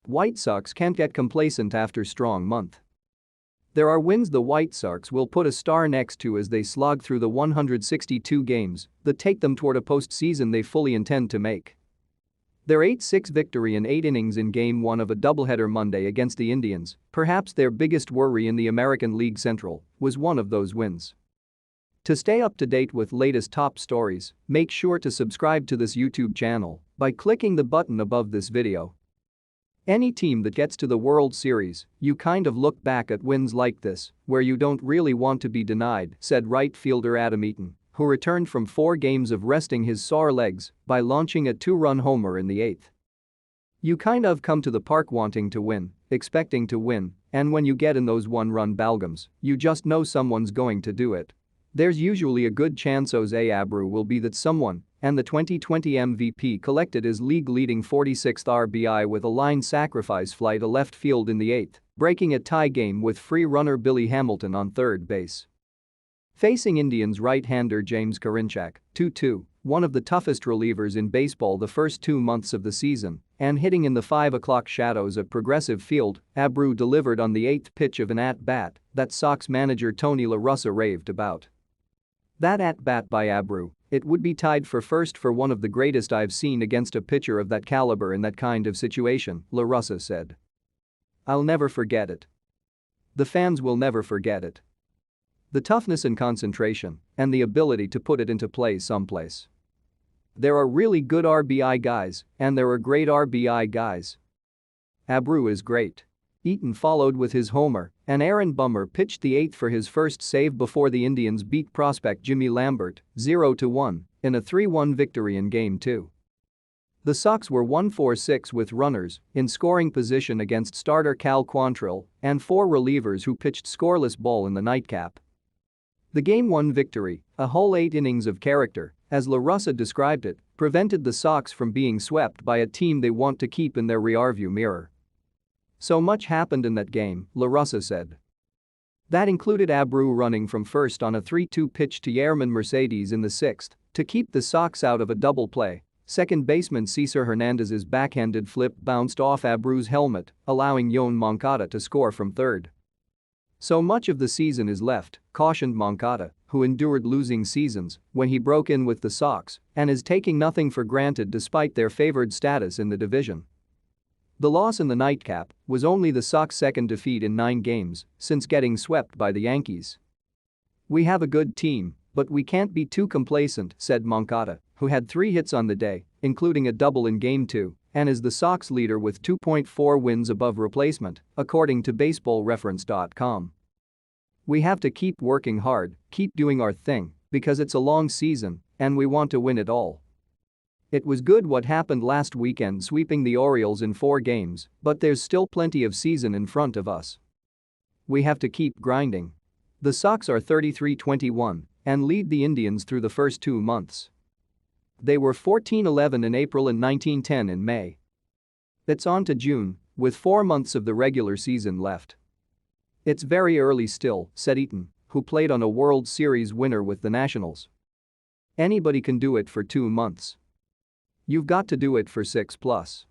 White Sox can't get complacent after strong month. There are wins the White Sox will put a star next to as they slog through the 162 games that take them toward a postseason they fully intend to make. Their 8-6 victory in 8 innings in Game 1 of a doubleheader Monday against the Indians, perhaps their biggest worry in the American League Central, was one of those wins. To stay up to date with latest top stories, make sure to subscribe to this YouTube channel by clicking the button above this video. Any team that gets to the World Series, you kind of look back at wins like this, where you don't really want to be denied, said right fielder Adam Eaton, who returned from 4 games of resting his sore legs by launching a 2-run homer in the 8th. You kind of come to the park wanting to win, expecting to win, and when you get in those 1-run ballgames, you just know someone's going to do it. There's usually a good chance Jose Abreu will be that someone, and the 2020 MVP collected his league-leading 46th RBI with a line sacrifice fly to left field in the 8th, breaking a tie game with free runner Billy Hamilton on third base. Facing Indians right-hander James Karinchak, 2-2, one of the toughest relievers in baseball the first 2 months of the season, and hitting in the 5 o'clock shadows at Progressive Field, Abreu delivered on the 8th pitch of an at-bat that Sox manager Tony La Russa raved about. That at-bat by Abreu, it would be tied for first for one of the greatest I've seen against a pitcher of that caliber in that kind of situation, La Russa said. I'll never forget it. The fans will never forget it. The toughness and concentration, and the ability to put it into play someplace. There are really good RBI guys, and there are great RBI guys. Abreu is great. Eaton followed with his homer, and Aaron Bummer pitched the 8th for his first save before the Indians beat prospect Jimmy Lambert 0-1 in a 3-1 victory in Game 2. The Sox were 1-4-6 with runners in scoring position against starter Cal Quantrill and 4 relievers who pitched scoreless ball in the nightcap. The Game 1 victory, a whole 8 innings of character, as La Russa described it, prevented the Sox from being swept by a team they want to keep in their rearview mirror. So much happened in that game, La Russa said. That included Abreu running from first on a 3-2 pitch to Yerman Mercedes in the 6th to keep the Sox out of a double play. Second baseman Cesar Hernandez's backhanded flip bounced off Abreu's helmet, allowing Yoan Moncada to score from third. So much of the season is left, cautioned Moncada, who endured losing seasons when he broke in with the Sox and is taking nothing for granted despite their favored status in the division. The loss in the nightcap was only the Sox' second defeat in 9 games since getting swept by the Yankees. We have a good team, but we can't be too complacent, said Moncada, who had 3 hits on the day, including a double in Game 2, and is the Sox leader with 2.4 wins above replacement, according to BaseballReference.com. We have to keep working hard, keep doing our thing, because it's a long season, and we want to win it all. It was good what happened last weekend sweeping the Orioles in 4 games, but there's still plenty of season in front of us. We have to keep grinding. The Sox are 33-21 and lead the Indians through the first 2 months. They were 14-11 in April and 19-10 in May. It's on to June, with 4 months of the regular season left. It's very early still, said Eaton, who played on a World Series winner with the Nationals. Anybody can do it for 2 months. You've got to do it for 6+.